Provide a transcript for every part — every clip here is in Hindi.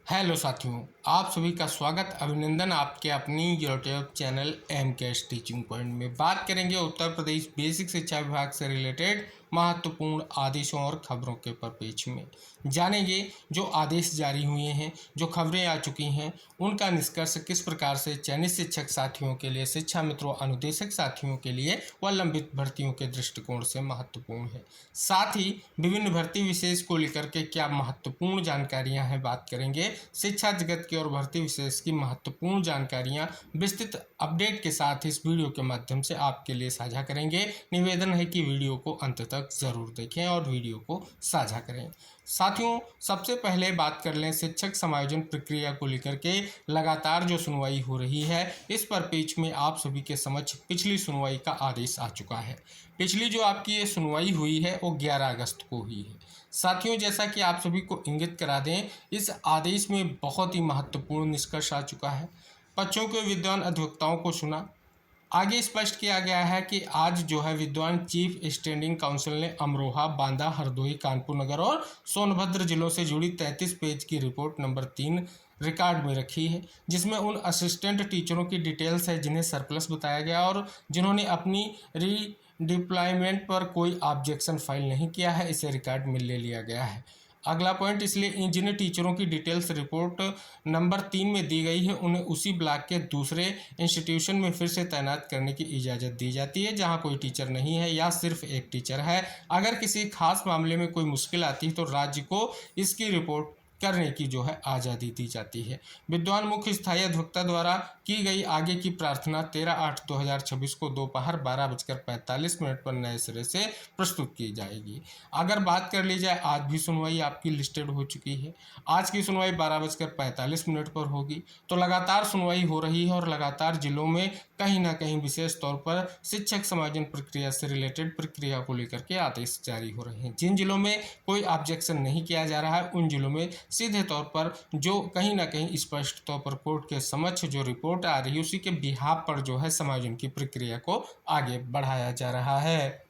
हेलो साथियों, आप सभी का स्वागत अभिनंदन आपके अपनी YouTube channel M cash teaching point में। बात करेंगे उत्तर प्रदेश बेसिक शिक्षा विभाग से रिलेटेड महत्वपूर्ण आदेशों और खबरों के परिप्रेक्ष्य में जानेंगे जो आदेश जारी हुए हैं, जो खबरें आ चुकी हैं, उनका निष्कर्ष किस प्रकार से चयनित शिक्षक साथियों के लिए, शिक्षा मित्रों, अनुदेशक साथियों के लिए व लंबित भर्तियों के दृष्टिकोण से महत्वपूर्ण है। साथ ही विभिन्न भर्ती विशेष को लेकर के क्या महत्वपूर्ण जानकारियां हैं, बात करेंगे। शिक्षा जगत की और भर्ती विशेष की महत्वपूर्ण जानकारियां विस्तृत अपडेट के साथ इस वीडियो के माध्यम से आपके लिए साझा करेंगे। निवेदन है कि वीडियो को अंत तक जरूर देखें और वीडियो को साझा करें। साथियों, सबसे पहले बात कर लें शिक्षक समायोजन प्रक्रिया को लेकर के लगातार जो सुनवाई हो रही है, इस पर पेज में आप सभी के समक्ष पिछली सुनवाई का आदेश आ चुका है। पिछली जो आपकी ये सुनवाई हुई है वो 11 अगस्त को हुई है। साथियों, जैसा कि आप सभी को इंगित करा दें, इस आदेश में बहुत ही महत्वपूर्ण निष्कर्ष आ चुका है। पक्षों के विद्वान अधिवक्ताओं को सुना। आगे स्पष्ट किया गया है कि आज जो है विद्वान चीफ स्टैंडिंग काउंसिल ने अमरोहा, बांदा, हरदोई, कानपुर नगर और सोनभद्र जिलों से जुड़ी 33 पेज की रिपोर्ट नंबर 3 रिकॉर्ड में रखी है, जिसमें उन असिस्टेंट टीचरों की डिटेल्स है जिन्हें सरप्लस बताया गया और जिन्होंने अपनी डिप्लॉयमेंट पर कोई ऑब्जेक्शन फाइल नहीं किया है, इसे रिकॉर्ड में ले लिया गया है। अगला पॉइंट, इसलिए जिन टीचरों की डिटेल्स रिपोर्ट नंबर 3 में दी गई है उन्हें उसी ब्लॉक के दूसरे इंस्टीट्यूशन में फिर से तैनात करने की इजाज़त दी जाती है जहां कोई टीचर नहीं है या सिर्फ एक टीचर है। अगर किसी खास मामले में कोई मुश्किल आती है तो राज्य को इसकी रिपोर्ट करने की जो है आज़ादी दी जाती है। विद्वान मुख्य स्थायी अधिवक्ता द्वारा की गई आगे की प्रार्थना 13/8/2026 को दोपहर 12:45 पर नए सिरे से प्रस्तुत की जाएगी। अगर बात कर ली जाए, आज भी सुनवाई आपकी लिस्टेड हो चुकी है। आज की सुनवाई 12:45 पर होगी। तो लगातार सुनवाई हो रही है और लगातार जिलों में कहीं ना कहीं विशेष तौर पर शिक्षक समायोजन प्रक्रिया से रिलेटेड प्रक्रिया को लेकर के आदेश जारी हो रहे हैं। जिन जिलों में कोई ऑब्जेक्शन नहीं किया जा रहा है उन जिलों में सीधे तौर पर जो कहीं ना कहीं स्पष्ट तौर पर कोर्ट के समक्ष जो रिपोर्ट आ रही है उसी के बिहाफ पर जो है समायोजन की प्रक्रिया को आगे बढ़ाया जा रहा है।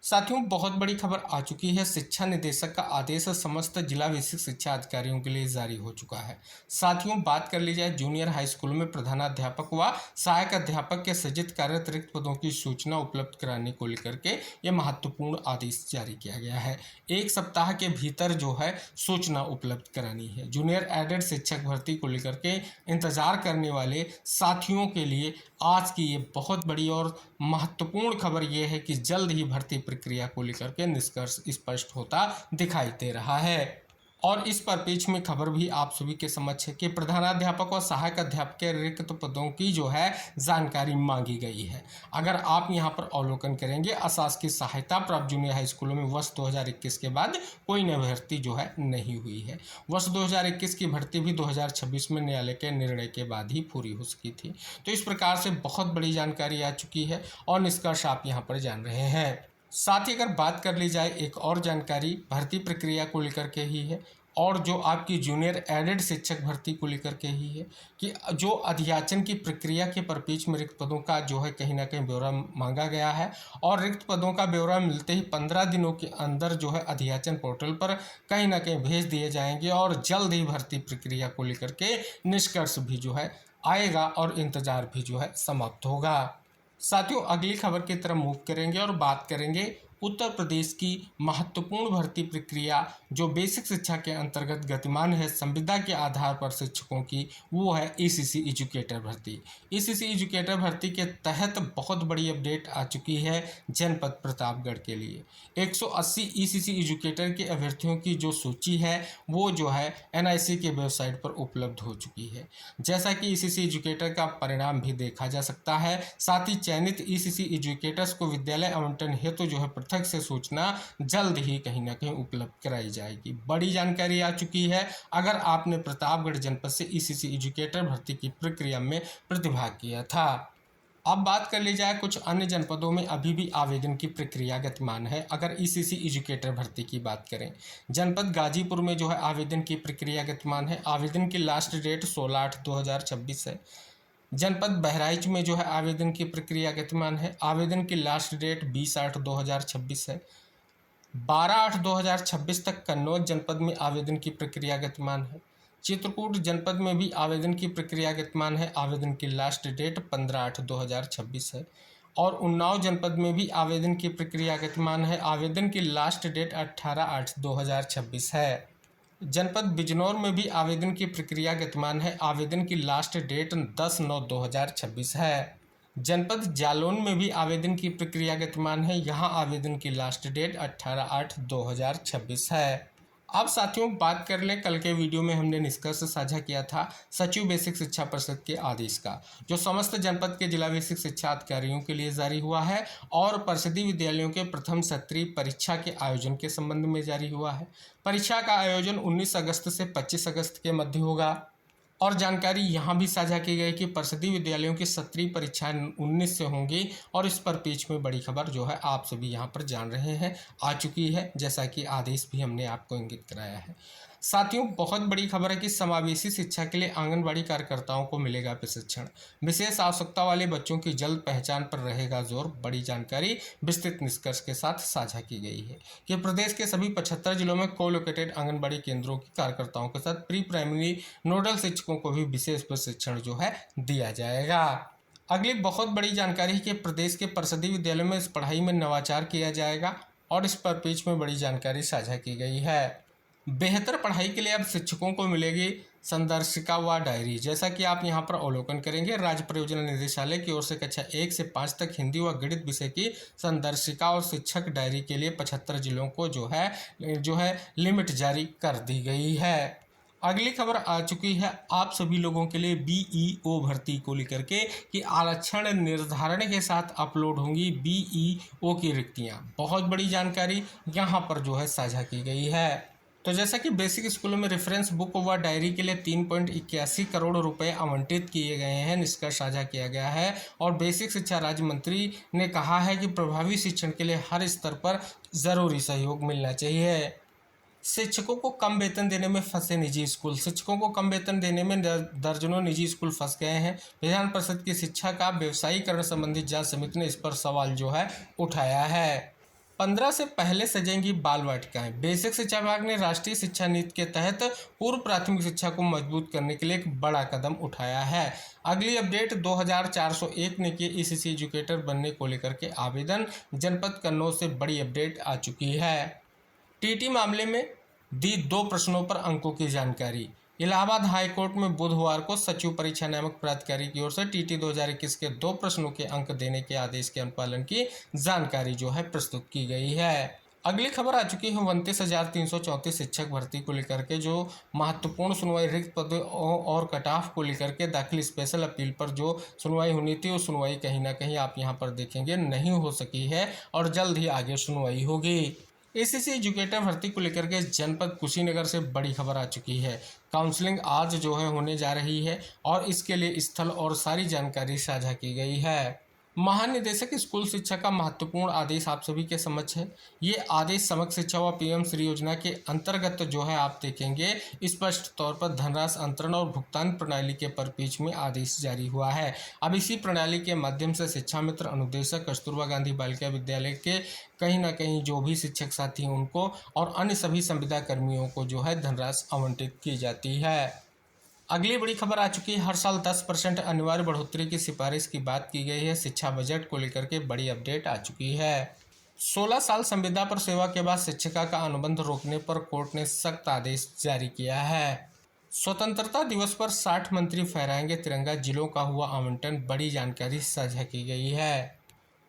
साथियों, बहुत बड़ी खबर आ चुकी है। शिक्षा निदेशक का आदेश समस्त जिला बेसिक शिक्षा अधिकारियों के लिए जारी हो चुका है। साथियों, बात कर ली जाए जूनियर हाई स्कूल में प्रधानाध्यापक व सहायक अध्यापक के सृजित कार्यरत रिक्त पदों की सूचना उपलब्ध कराने को लेकर के यह महत्वपूर्ण आदेश जारी किया गया है। 1 सप्ताह के भीतर जो है सूचना उपलब्ध करानी है। जूनियर एडेड शिक्षक भर्ती को लेकर के इंतजार करने वाले साथियों के लिए आज की ये बहुत बड़ी और महत्वपूर्ण खबर ये है कि जल्द ही भर्ती प्रक्रिया को लेकर के निष्कर्ष स्पष्ट होता दिखाई दे रहा है। और इस परिप्रेक्ष्य में खबर भी आप सभी के समक्ष है कि प्रधानाध्यापक और सहायक अध्यापक के रिक्त पदों की जो है जानकारी मांगी गई है। अगर आप यहां पर अवलोकन करेंगे, अशासकीय सहायता प्राप्त जूनियर हाई स्कूलों में वर्ष 2021 के बाद कोई नई भर्ती जो है नहीं हुई है। वर्ष 2021 की भर्ती भी 2026 में न्यायालय के निर्णय के बाद ही पूरी हो सकी थी। तो इस प्रकार से बहुत बड़ी जानकारी आ चुकी है और निष्कर्ष आप यहाँ पर जान रहे हैं। साथ ही अगर बात कर ली जाए, एक और जानकारी भर्ती प्रक्रिया को लेकर के ही है और जो आपकी जूनियर एडेड शिक्षक भर्ती को लेकर के ही है कि जो अध्याचन की प्रक्रिया के परिप्रेक्ष्य में रिक्त पदों का जो है कहीं ना कहीं ब्यौरा मांगा गया है और रिक्त पदों का ब्यौरा मिलते ही 15 दिनों के अंदर जो है अध्याचन पोर्टल पर कहीं ना कहीं भेज दिए जाएंगे और जल्द ही भर्ती प्रक्रिया को लेकर के निष्कर्ष भी जो है आएगा और इंतजार भी जो है समाप्त होगा। साथियों, अगली खबर की तरफ मूव करेंगे और बात करेंगे उत्तर प्रदेश की महत्वपूर्ण भर्ती प्रक्रिया जो बेसिक शिक्षा के अंतर्गत गतिमान है संविदा के आधार पर शिक्षकों की, वो है ईसीसी एजुकेटर भर्ती। ईसीसी एजुकेटर भर्ती के तहत बहुत बड़ी अपडेट आ चुकी है जनपद प्रतापगढ़ के लिए। 180 ईसीसी एजुकेटर के अभ्यर्थियों की जो सूची है वो जो है एनआईसी के वेबसाइट पर उपलब्ध हो चुकी है। जैसा कि ईसीसी एजुकेटर का परिणाम भी देखा जा सकता है, साथ ही चयनित ईसीसी एजुकेटर्स को विद्यालय आवंटन हेतु जो है पृथक से सूचना जल्द ही कहीं ना कहीं उपलब्ध कराई जाएगी। बड़ी जानकारी आ चुकी है अगर आपने प्रतापगढ़ जनपद से ईसीसी एजुकेटर भर्ती की प्रक्रिया में प्रतिभाग किया था। अब बात कर ली जाए, कुछ अन्य जनपदों में अभी भी आवेदन की प्रक्रिया गतिमान है। अगर ईसीसी एजुकेटर भर्ती की बात करें, जनपद गाजीपुर में जो है आवेदन की प्रक्रिया गतिमान है। आवेदन की लास्ट डेट 16/8/2026 है। जनपद बहराइच में जो है आवेदन की प्रक्रिया गतिमान है। आवेदन की लास्ट डेट 20/8/2026 है। 12/8/2026 तक कन्नौज जनपद में आवेदन की प्रक्रिया गतिमान है। चित्रकूट जनपद में भी आवेदन की प्रक्रिया विद्यमान है। आवेदन की लास्ट डेट 15/8/2026 है। और उन्नाव जनपद में भी आवेदन की प्रक्रिया विद्यमान है। आवेदन की लास्ट डेट 18/8/2026 है। जनपद बिजनौर में भी आवेदन की प्रक्रिया विद्यमान है। आवेदन की लास्ट डेट 10/9/2026 है। जनपद जालौन में भी आवेदन की प्रक्रिया विद्यमान है। यहाँ आवेदन की लास्ट डेट 18/8/2026 है। अब साथियों बात कर लें, कल के वीडियो में हमने निष्कर्ष साझा किया था सचिव बेसिक शिक्षा परिषद के आदेश का, जो समस्त जनपद के जिला बेसिक शिक्षा अधिकारियों के लिए जारी हुआ है और परिषदीय विद्यालयों के प्रथम सत्रीय परीक्षा के आयोजन के संबंध में जारी हुआ है। परीक्षा का आयोजन 19 अगस्त से 25 अगस्त के मध्य होगा। और जानकारी यहाँ भी साझा की गई कि परिषदीय विद्यालयों की सत्रीय परीक्षाएं 19 से होंगी। और इस पर पेज में बड़ी खबर जो है आप सभी यहाँ पर जान रहे हैं आ चुकी है, जैसा कि आदेश भी हमने आपको इंगित कराया है। साथियों बहुत बड़ी खबर है कि समावेशी शिक्षा के लिए आंगनबाड़ी कार्यकर्ताओं को मिलेगा प्रशिक्षण। विशेष आवश्यकता वाले बच्चों की जल्द पहचान पर रहेगा जोर। बड़ी जानकारी विस्तृत निष्कर्ष के साथ साझा की गई है कि प्रदेश के सभी 75 जिलों में कोलोकेटेड आंगनबाड़ी केंद्रों की कार्यकर्ताओं के साथ प्री प्राइमरी नोडल शिक्षकों को भी विशेष प्रशिक्षण जो है दिया जाएगा। अगली बहुत बड़ी जानकारी है कि प्रदेश के परिषदीय विद्यालयों में इस पढ़ाई में नवाचार किया जाएगा और इस पर पेज में बड़ी जानकारी साझा की गई है। बेहतर पढ़ाई के लिए अब शिक्षकों को मिलेगी संदर्शिका व डायरी। जैसा कि आप यहां पर अवलोकन करेंगे, राज्य परियोजना निदेशालय की ओर से कक्षा 1 से 5 तक हिंदी व गणित विषय की संदर्शिका और शिक्षक डायरी के लिए 75 जिलों को जो है लिमिट जारी कर दी गई है। अगली खबर आ चुकी है आप सभी लोगों के लिए बीईओ भर्ती को लेकर के कि आरक्षण निर्धारण के साथ अपलोड होंगी बीईओ की रिक्तियां। बहुत बड़ी जानकारी यहां पर जो है साझा की गई है। तो जैसा कि बेसिक स्कूलों में रेफरेंस बुक व डायरी के लिए 3.81 करोड़ रुपए आवंटित किए गए हैं, निष्कर्ष साझा किया गया है। और बेसिक शिक्षा राज्य मंत्री ने कहा है कि प्रभावी शिक्षण के लिए हर स्तर पर जरूरी सहयोग मिलना चाहिए। शिक्षकों को कम वेतन देने में फंसे निजी स्कूल। शिक्षकों को कम वेतन देने में दर्जनों निजी स्कूल फंस गए हैं। विधान परिषद की शिक्षा का व्यवसायीकरण संबंधी जांच समिति ने इस पर सवाल जो है उठाया है। 15 से पहले सजेंगी बाल वाटिकाएं। बेसिक शिक्षा विभाग ने राष्ट्रीय शिक्षा नीति के तहत पूर्व प्राथमिक शिक्षा को मजबूत करने के लिए एक बड़ा कदम उठाया है। अगली अपडेट 2401 ने किए ईसीसी एजुकेटर बनने को लेकर के आवेदन। जनपद कन्नौज से बड़ी अपडेट आ चुकी है। टीटी मामले में दी 2 प्रश्नों पर अंकों की जानकारी। इलाहाबाद हाई कोर्ट में बुधवार को सचिव परीक्षा नियामक प्राधिकारी की ओर से टीटी 2021 के 2 प्रश्नों के अंक देने के आदेश के अनुपालन की जानकारी जो है प्रस्तुत की गई है। अगली खबर आ चुकी है 29,334 शिक्षक भर्ती को लेकर के, जो महत्वपूर्ण सुनवाई रिक्त पदों और कट ऑफ को लेकर के दाखिल स्पेशल अपील पर जो सुनवाई होनी थी, वो सुनवाई कहीं ना कहीं आप यहां पर देखेंगे नहीं हो सकी है और जल्द ही आगे सुनवाई होगी। एसीसी एजुकेटर भर्ती को लेकर के जनपद कुशीनगर से बड़ी खबर आ चुकी है। काउंसलिंग आज जो है होने जा रही है और इसके लिए स्थल और सारी जानकारी साझा की गई है। महानिदेशक स्कूल शिक्षा का महत्वपूर्ण आदेश आप सभी के समक्ष है। ये आदेश समग्र शिक्षा व पीएम श्री योजना के अंतर्गत जो है आप देखेंगे स्पष्ट तौर पर धनराशि अंतरण और भुगतान प्रणाली के परिपेक्ष में आदेश जारी हुआ है। अब इसी प्रणाली के माध्यम से शिक्षा मित्र अनुदेशक कस्तूरबा गांधी बालिका विद्यालय के कहीं ना कहीं जो भी शिक्षक साथी हैं उनको और अन्य सभी संविदा कर्मियों को जो है धनराशि आवंटित की जाती है। अगली बड़ी खबर आ चुकी है। हर साल 10% अनिवार्य बढ़ोतरी की सिफारिश की बात की गई है। शिक्षा बजट को लेकर के बड़ी अपडेट आ चुकी है। 16 साल संविदा पर सेवा के बाद शिक्षिका का अनुबंध रोकने पर कोर्ट ने सख्त आदेश जारी किया है। स्वतंत्रता दिवस पर 60 मंत्री फहराएंगे तिरंगा। जिलों का हुआ आवंटन, बड़ी जानकारी साझा की गई है।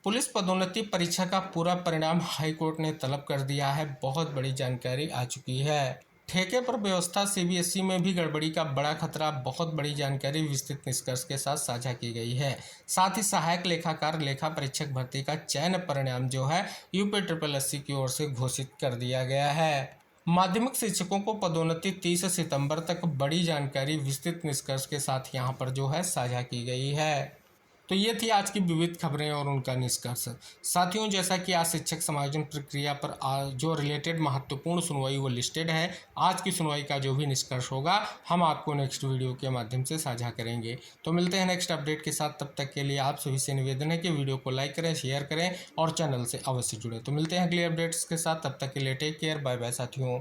पुलिस पदोन्नति परीक्षा का पूरा परिणाम हाईकोर्ट ने तलब कर दिया है। बहुत बड़ी जानकारी आ चुकी है। ठेके पर व्यवस्था सीबीएसई में भी गड़बड़ी का बड़ा खतरा, बहुत बड़ी जानकारी विस्तृत निष्कर्ष के साथ साझा की गई है। साथ ही सहायक लेखाकार लेखा परीक्षक भर्ती का चयन परिणाम जो है यूपीएससी की ओर से घोषित कर दिया गया है। माध्यमिक शिक्षकों को पदोन्नति 30 सितंबर तक, बड़ी जानकारी विस्तृत निष्कर्ष के साथ यहाँ पर जो है साझा की गई है। तो ये थी आज की विविध खबरें और उनका निष्कर्ष। साथियों, जैसा कि आज शिक्षक समायोजन प्रक्रिया पर जो रिलेटेड महत्वपूर्ण सुनवाई वो लिस्टेड है, आज की सुनवाई का जो भी निष्कर्ष होगा हम आपको नेक्स्ट वीडियो के माध्यम से साझा करेंगे। तो मिलते हैं नेक्स्ट अपडेट के साथ। तब तक के लिए आप सभी से निवेदन है कि वीडियो को लाइक करें, शेयर करें और चैनल से अवश्य जुड़ें। तो मिलते हैं अगले अपडेट्स के साथ, तब तक के लिए टेक केयर, बाय बाय साथियों।